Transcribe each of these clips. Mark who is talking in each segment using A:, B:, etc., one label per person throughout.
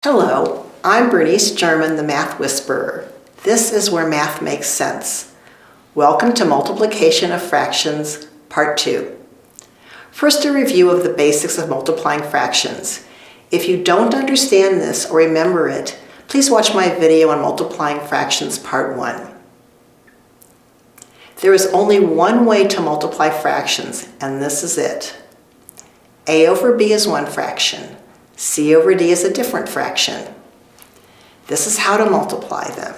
A: Hello, I'm Bernice German, the Math Whisperer. This is where math makes sense. Welcome to Multiplication of Fractions, Part 2. First, a review of the basics of multiplying fractions. If you don't understand this or remember it, please watch my video on multiplying fractions, Part 1. There is only one way to multiply fractions, and this is it. A over B is one fraction. C over D is a different fraction. This is how to multiply them.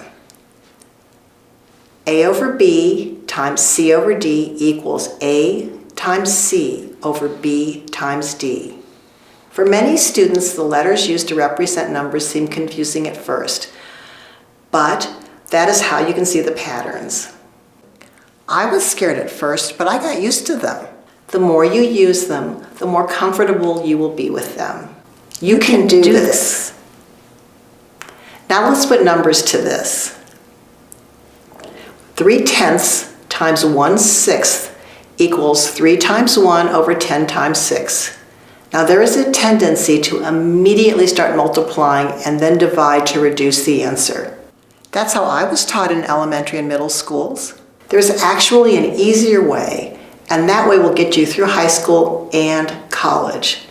A: A over B times C over D equals A times C over B times D. For many students, the letters used to represent numbers seem confusing at first, but that is how you can see the patterns. I was scared at first, but I got used to them. The more you use them, the more comfortable you will be with them. You can do this. Now let's put numbers to this. 3/10 times 1/6 equals 3 times 1 over 10 times 6. Now there is a tendency to immediately start multiplying and then divide to reduce the answer. That's how I was taught in elementary and middle schools. There's actually an easier way, and that way will get you through high school and college.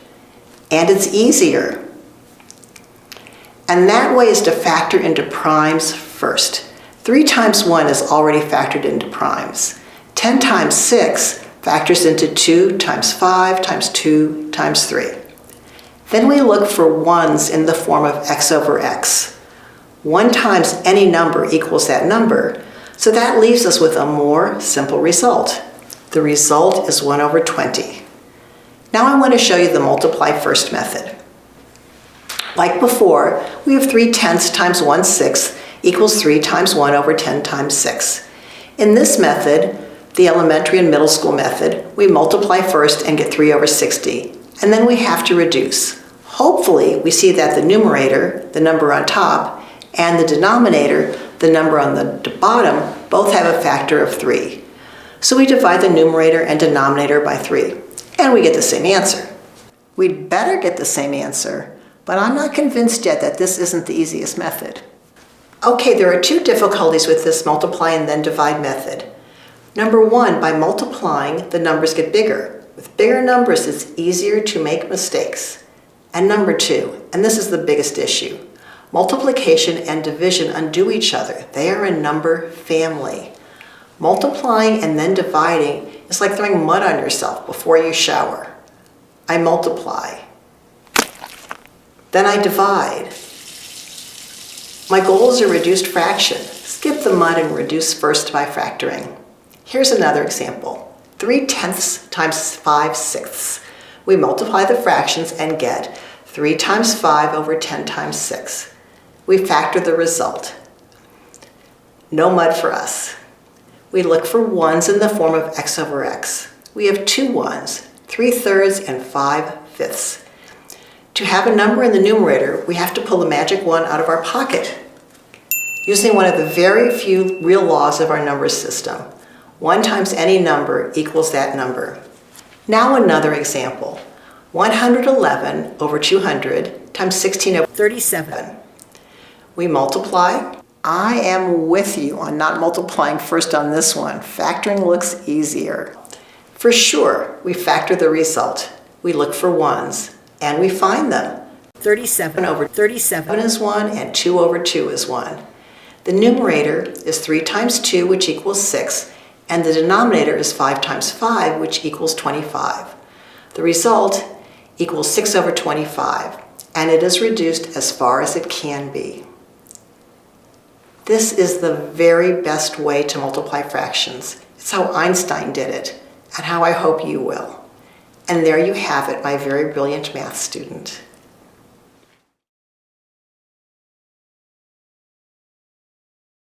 A: And it's easier. And that way is to factor into primes first. 3 times 1 is already factored into primes. 10 times 6 factors into 2 times 5 times 2 times 3. Then we look for ones in the form of x over x. 1 times any number equals that number, so that leaves us with a more simple result. The result is 1 over 20. Now I want to show you the multiply first method. Like before, we have 3/10 times 1/6 equals 3 times 1 over 10 times 6. In this method, the elementary and middle school method, we multiply first and get 3 over 60, and then we have to reduce. Hopefully, we see that the numerator, the number on top, and the denominator, the number on the bottom, both have a factor of 3. So we divide the numerator and denominator by 3. And we get the same answer. We'd better get the same answer, but I'm not convinced yet that this isn't the easiest method. Okay, there are two difficulties with this multiply and then divide method. Number one, by multiplying, the numbers get bigger. With bigger numbers, it's easier to make mistakes. And number two, and this is the biggest issue, multiplication and division undo each other. They are a number family. Multiplying and then dividing is like throwing mud on yourself before you shower. I multiply. Then I divide. My goal is a reduced fraction. Skip the mud and reduce first by factoring. Here's another example. 3/10 times 5/6. We multiply the fractions and get 3 times 5 over 10 times 6. We factor the result. No mud for us. We look for ones in the form of x over x. We have two ones, 3/3 and 5/5. To have a number in the numerator, we have to pull the magic one out of our pocket, using one of the very few real laws of our number system. 1 times any number equals that number. Now another example. 111 over 200 times 16 over 37. We multiply. I am with you on not multiplying first on this one. Factoring looks easier. For sure, we factor the result. We look for ones, and we find them. 37 over 37 is 1, and 2 over 2 is 1. The numerator is 3 times 2, which equals 6, and the denominator is 5 times 5, which equals 25. The result equals 6 over 25, and it is reduced as far as it can be. This is the very best way to multiply fractions. It's how Einstein did it, and how I hope you will. And there you have it, my very brilliant math student.